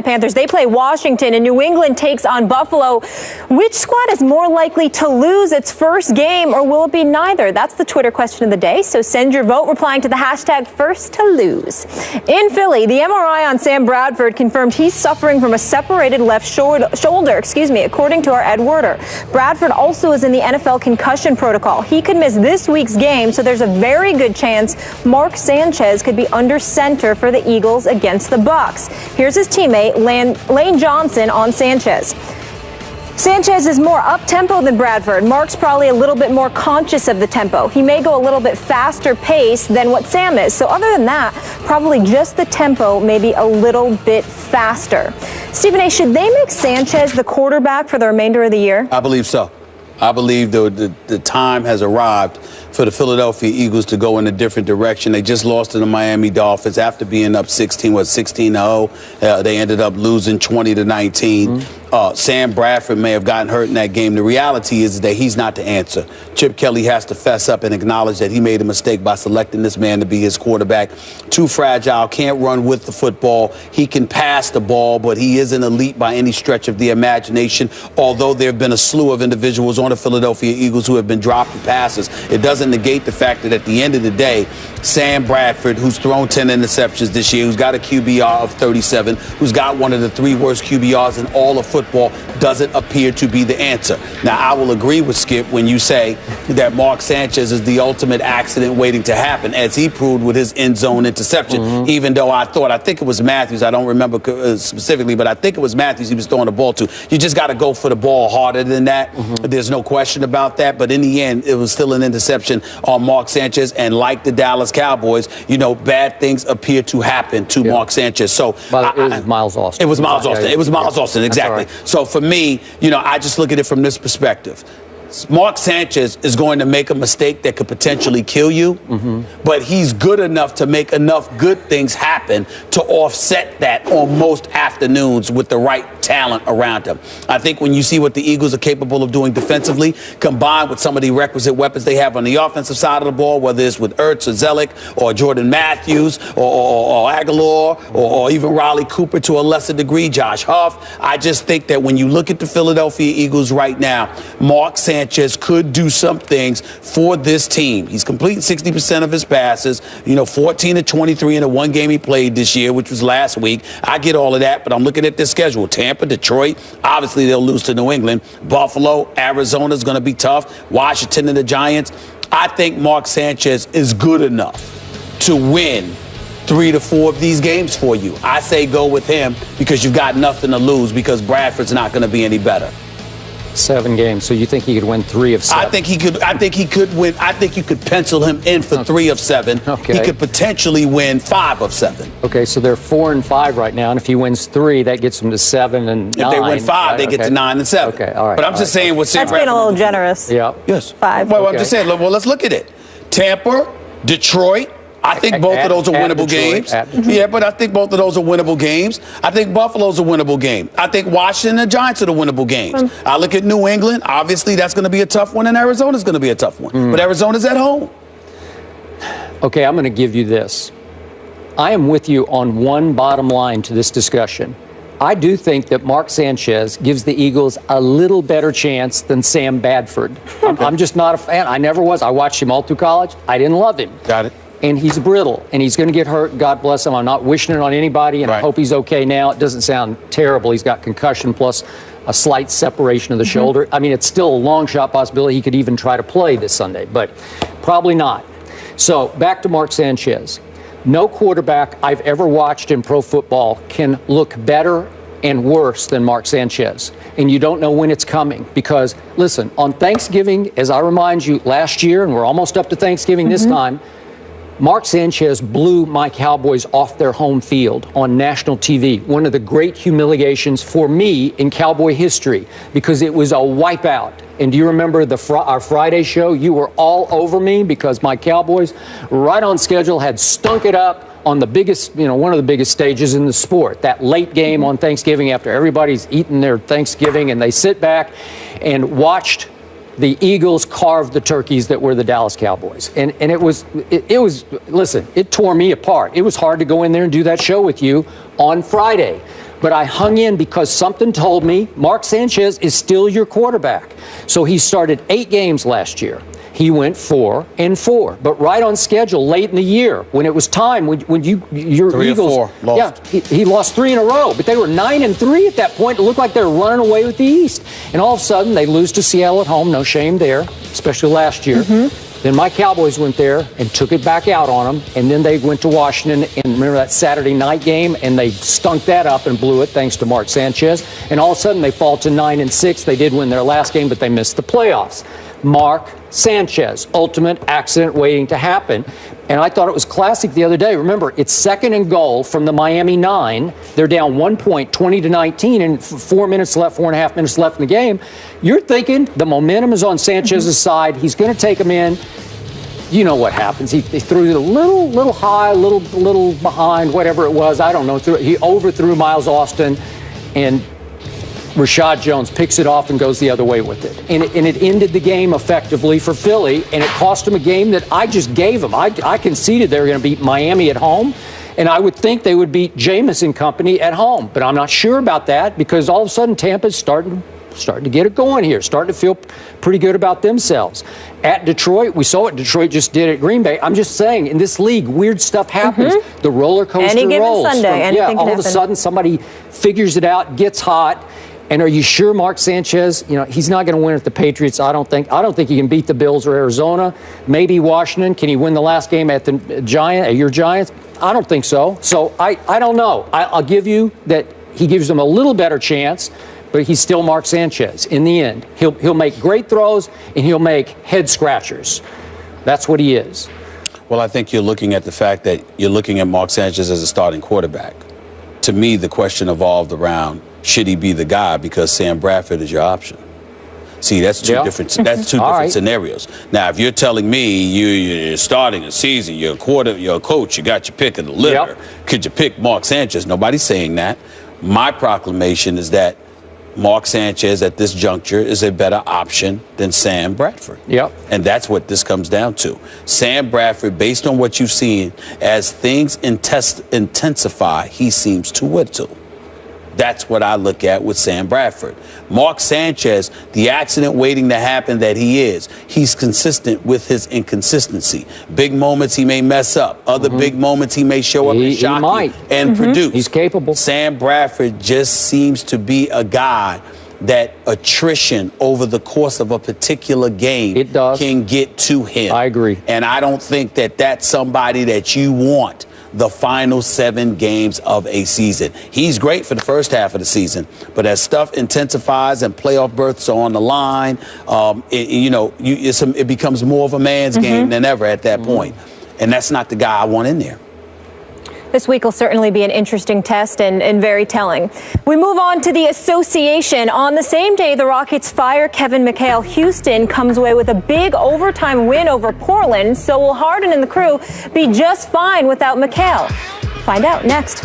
Panthers, they play Washington, and New England takes on Buffalo. Which squad is more likely to lose its first game, or will it be neither? That's the Twitter question of the day, so send your vote replying to the hashtag #FirstToLose. In Philly, the MRI on Sam Bradford confirmed he's suffering from a separated left shoulder, according to our Ed Werder. Bradford also is in the NFL concussion protocol. He could miss this week's game, so there's a very good chance Mark Sanchez could be under center for the Eagles against the Bucs. Here's his teammate Lane Johnson on Sanchez. Sanchez is more up-tempo than Bradford. Mark's probably a little bit more conscious of the tempo. He may go a little bit faster pace than what Sam is. So other than that, probably just the tempo, maybe a little bit faster. Stephen A., should they make Sanchez the quarterback for the remainder of the year? I believe so. I believe the time has arrived for the Philadelphia Eagles to go in a different direction. They just lost to the Miami Dolphins after being up 16-0. They ended up losing 20-19. Sam Bradford may have gotten hurt in that game. The reality is that he's not the answer. Chip Kelly has to fess up and acknowledge that he made a mistake by selecting this man to be his quarterback. Too fragile, can't run with the football. He can pass the ball, but he isn't elite by any stretch of the imagination, although there have been a slew of individuals on the Philadelphia Eagles who have been dropping passes. It doesn't negate the fact that at the end of the day, Sam Bradford, who's thrown 10 interceptions this year, who's got a QBR of 37, who's got one of the 3 worst QBRs in all of football, doesn't appear to be the answer. Now, I will agree with Skip when you say that Mark Sanchez is the ultimate accident waiting to happen, as he proved with his end zone interception, even though I think it was Matthews. I don't remember specifically, but I think it was Matthews he was throwing the ball to. You just got to go for the ball harder than that. There's no question about that. But in the end, it was still an interception on Mark Sanchez. And like the Dallas Cowboys, bad things appear to happen to Mark Sanchez. So it was Miles Austin. It was Miles Austin. It was Miles Austin, exactly. So for me, I just look at it from this perspective. Mark Sanchez is going to make a mistake that could potentially kill you, but he's good enough to make enough good things happen to offset that on most afternoons with the right talent around him. I think when you see what the Eagles are capable of doing defensively, combined with some of the requisite weapons they have on the offensive side of the ball, whether it's with Ertz or Zellick or Jordan Matthews or Aguilar or even Riley Cooper to a lesser degree, Josh Huff, I just think that when you look at the Philadelphia Eagles right now, Mark Sanchez could do some things for this team. He's completing 60% of his passes, 14-23 in the one game he played this year, which was last week. I get all of that, but I'm looking at this schedule. Tampa, Detroit, obviously they'll lose to New England. Buffalo, Arizona's going to be tough. Washington and the Giants. I think Mark Sanchez is good enough to win 3 to 4 of these games for you. I say go with him because you've got nothing to lose because Bradford's not going to be any better. 7 games. So you think he could win 3 of 7? I think he could win. I think you could pencil him in for 3 of 7. Okay. He could potentially win 5 of 7. Okay, so they're 4-5 right now, and if he wins 3, that gets him to 7 and 9. If they win 5, they get to 9 and 7. Okay, all right. But I'm just saying what Sam That's being a little generous. Yeah. Yes. 5. Well, I'm just saying. Well, let's look at it. Tampa, Detroit. I think both of those are winnable games. Yeah, but I think both of those are winnable games. I think Buffalo's a winnable game. I think Washington and the Giants are the winnable games. I look at New England. Obviously, that's going to be a tough one, and Arizona's going to be a tough one. But Arizona's at home. Okay, I'm going to give you this. I am with you on one bottom line to this discussion. I do think that Mark Sanchez gives the Eagles a little better chance than Sam Bradford. I'm just not a fan. I never was. I watched him all through college. I didn't love him. Got it. And he's brittle, and he's going to get hurt. God bless him. I'm not wishing it on anybody, and I hope he's okay now. It doesn't sound terrible. He's got concussion plus a slight separation of the shoulder. I mean, it's still a long shot possibility he could even try to play this Sunday, but probably not. So back to Mark Sanchez. No quarterback I've ever watched in pro football can look better and worse than Mark Sanchez. And you don't know when it's coming because, listen, on Thanksgiving, as I remind you, last year, and we're almost up to Thanksgiving this time, Mark Sanchez blew my Cowboys off their home field on national TV. One of the great humiliations for me in Cowboy history because it was a wipeout. And do you remember our Friday show? You were all over me because my Cowboys, right on schedule, had stunk it up on the biggest, one of the biggest stages in the sport. That late game on Thanksgiving after everybody's eaten their Thanksgiving and they sit back and watched the Eagles carved the turkeys that were the Dallas Cowboys. And it was, listen, it tore me apart. It was hard to go in there and do that show with you on Friday. but I hung in because something told me Mark Sanchez is still your quarterback. So he started 8 games last year. He went 4-4, but right on schedule late in the year when it was time when your 3 Eagles, or 4 lost. yeah, he lost 3 in a row, but they were 9-3 at that point. It looked like they were running away with the East, and all of a sudden they lose to Seattle at home. No shame there, especially last year. Then my Cowboys went there and took it back out on them, and then they went to Washington, and remember that Saturday night game, and they stunk that up and blew it thanks to Mark Sanchez, and all of a sudden they fall to 9-6. They did win their last game, but they missed the playoffs. Mark Sanchez, ultimate accident waiting to happen. And I thought it was classic the other day. Remember, it's 2nd and goal from the Miami 9. They're down 1 point, 20-19, and 4 minutes left, 4.5 minutes left in the game. You're thinking the momentum is on Sanchez's side. He's going to take him in. You know what happens. He threw it a little high, little behind, whatever it was. I don't know. He overthrew Miles Austin, and Rashad Jones picks it off and goes the other way with it. And it ended the game effectively for Philly, and it cost them a game that I just gave them. I conceded they were going to beat Miami at home, and I would think they would beat Jameis and company at home. But I'm not sure about that because all of a sudden Tampa's starting to get it going here, starting to feel pretty good about themselves. At Detroit, we saw what Detroit just did at Green Bay. I'm just saying, in this league, weird stuff happens. The roller coaster Any given rolls. Sunday, anything can all of a happen. sudden somebody figures it out, gets hot. And are you sure Mark Sanchez, he's not going to win at the Patriots, I don't think. I don't think he can beat the Bills or Arizona. Maybe Washington. Can he win the last game at your Giants? I don't think so. So I don't know. I'll give you that he gives them a little better chance, but he's still Mark Sanchez in the end. He'll make great throws, and he'll make head scratchers. That's what he is. Well, I think you're looking at the fact that you're looking at Mark Sanchez as a starting quarterback. To me, the question evolved around, should he be the guy because Sam Bradford is your option? See, that's two different scenarios. Now, if you're telling me you're starting a season, you're a coach, you got your pick of the litter, could you pick Mark Sanchez? Nobody's saying that. My proclamation is that Mark Sanchez at this juncture is a better option than Sam Bradford. And that's what this comes down to. Sam Bradford, based on what you've seen, as things intensify, he seems to whittle. That's what I look at with Sam Bradford. Mark Sanchez, the accident waiting to happen that he's consistent with his inconsistency. Big moments he may mess up. Other big moments he may show up and shock you and produce. He's capable. Sam Bradford just seems to be a guy that attrition over the course of a particular game can get to him. I agree. And I don't think that that's somebody that you want the final 7 games of a season. He's great for the first half of the season, but as stuff intensifies and playoff berths are on the line, it becomes more of a man's game than ever at that point. And that's not the guy I want in there. This week will certainly be an interesting test and very telling. We move on to the association. On the same day the Rockets fire Kevin McHale, Houston comes away with a big overtime win over Portland. So will Harden and the crew be just fine without McHale? Find out next.